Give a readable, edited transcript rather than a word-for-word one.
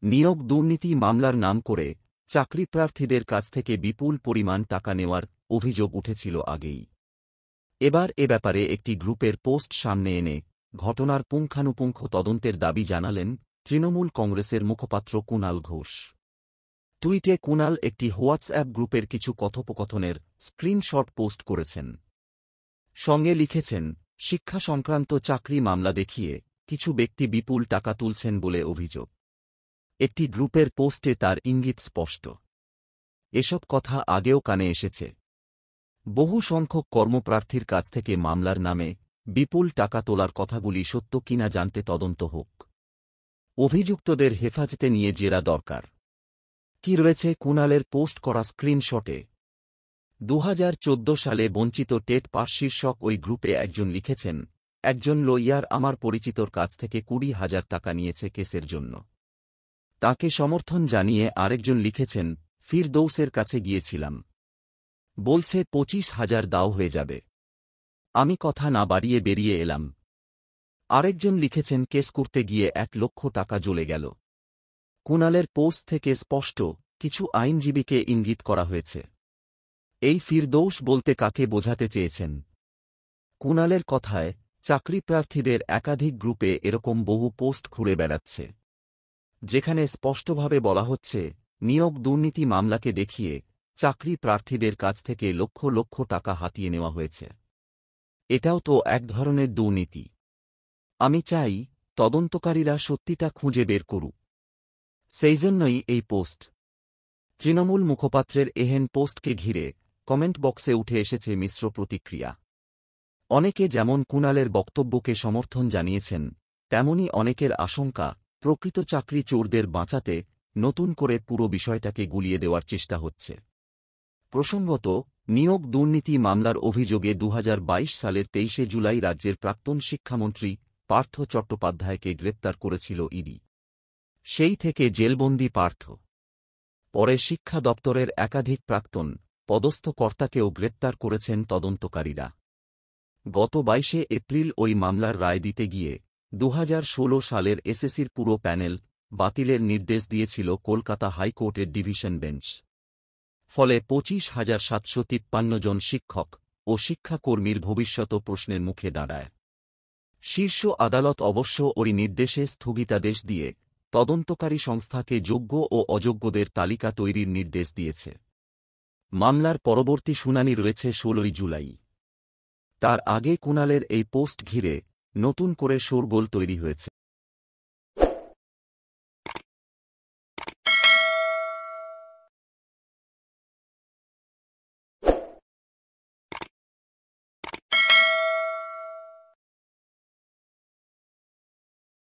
নিয়োগ দুর্নীতি মামলার নাম করে চাকরি প্রার্থীদের কাছ থেকে বিপুল পরিমাণ টাকা নেওয়ার অভিযোগ উঠেছিল আগেই। এবার এ ব্যাপারে একটি গ্রুপের পোস্ট সামনে এনে ঘটনার পুঙ্খানুপুঙ্খ তদন্তের দাবি জানালেন তৃণমূল কংগ্রেসের মুখপাত্র কুণাল ঘোষ। টুইটে কুণাল একটি হোয়াটসঅ্যাপ গ্রুপের কিছু কথোপকথনের স্ক্রিনশট পোস্ট করেছেন। সঙ্গে লিখেছেন, শিক্ষা সংক্রান্ত চাকরি মামলা দেখিয়ে কিছু ব্যক্তি বিপুল টাকা তুলছেন বলে অভিযোগ। একটি গ্রুপের পোস্টে তার ইঙ্গিত স্পষ্ট। এসব কথা আগেও কানে এসেছে। বহু সংখ্যক কর্মপ্রার্থীর কাছ থেকে মামলার নামে বিপুল টাকা তোলার কথাগুলি সত্য কিনা জানতে তদন্ত হোক। অভিযুক্তদের হেফাজতে নিয়ে জেরা দরকার। কি রয়েছে কুণালের পোস্ট করা স্ক্রিনশটে? 2014 সালে বঞ্চিত টেট পাস শীর্ষক ওই গ্রুপে একজন লিখেছেন, একজন লইয়ার আমার পরিচিতর কাছ থেকে 20,000 টাকা নিয়েছে কেসের জন্য। তাকে সমর্থন জানিয়ে আরেকজন লিখেছেন, ফিরদৌসের কাছে গিয়েছিলাম, বলছে 25,000 দাও হয়ে যাবে। আমি কথা না বাড়িয়ে বেরিয়ে এলাম। আরেকজন লিখেছেন, কেস করতে গিয়ে 1 লক্ষ টাকা জ্বলে গেল। কুণালের পোস্ট থেকে স্পষ্ট, কিছু আইনজীবীকে ইঙ্গিত করা হয়েছে। এই ফিরদৌস বলতে কাকে বোঝাতে চেয়েছেন? কুণালের কথায়, চাকরি প্রার্থীদের একাধিক গ্রুপে এরকম বহু পোস্ট ঘুরে বেড়াচ্ছে, যেখানে স্পষ্টভাবে বলা হচ্ছে নিয়োগ দুর্নীতি মামলাকে দেখিয়ে চাকরি প্রার্থীদের কাছ থেকে লক্ষ লক্ষ টাকা হাতিয়ে নেওয়া হয়েছে। এটাও তো এক ধরনের দুর্নীতি। আমি চাই তদন্তকারীরা সত্যিটা খুঁজে বের করুক। সেইজন্যই এই পোস্ট। তৃণমূল মুখপাত্রের এহেন পোস্টকে ঘিরে কমেন্ট বক্সে উঠে এসেছে মিশ্র প্রতিক্রিয়া। অনেকে যেমন কুণালের বক্তব্যকে সমর্থন জানিয়েছেন, তেমনি অনেকের আশঙ্কা প্রকৃত চাকরি চোরদের বাঁচাতে নতুন করে পুরো বিষয়টাকে গুলিয়ে দেওয়ার চেষ্টা হচ্ছে। প্রসঙ্গত, নিয়োগ দুর্নীতি মামলার অভিযোগে 2022 সালের 23শে জুলাই রাজ্যের প্রাক্তন শিক্ষামন্ত্রী পার্থ চট্টোপাধ্যায়কে গ্রেপ্তার করেছিল ইডি। সেই থেকে জেলবন্দি পার্থ। পরে শিক্ষা দপ্তরের একাধিক প্রাক্তন পদস্থ কর্তাকেও গ্রেপ্তার করেছেন তদন্তকারীরা। গত 22শে এপ্রিল ওই মামলার রায় দিতে গিয়ে 2016 সালের এসএসসির পুরো প্যানেল বাতিলের নির্দেশ দিয়েছিল কলকাতা হাইকোর্টের ডিভিশন বেঞ্চ। ফলে 25,753 জন শিক্ষক ও শিক্ষাকর্মীর ভবিষ্যৎ প্রশ্নের মুখে দাঁড়ায়। শীর্ষ আদালত অবশ্য ওই নির্দেশে স্থগিতাদেশ দিয়ে তদন্তকারী সংস্থাকে যোগ্য ও অযোগ্যদের তালিকা তৈরির নির্দেশ দিয়েছে। মামলার পরবর্তী শুনানি রয়েছে 16 জুলাই। তার আগে কুণালের এই পোস্ট ঘিরে নতুন করে শোরগোল তৈরি হয়েছে।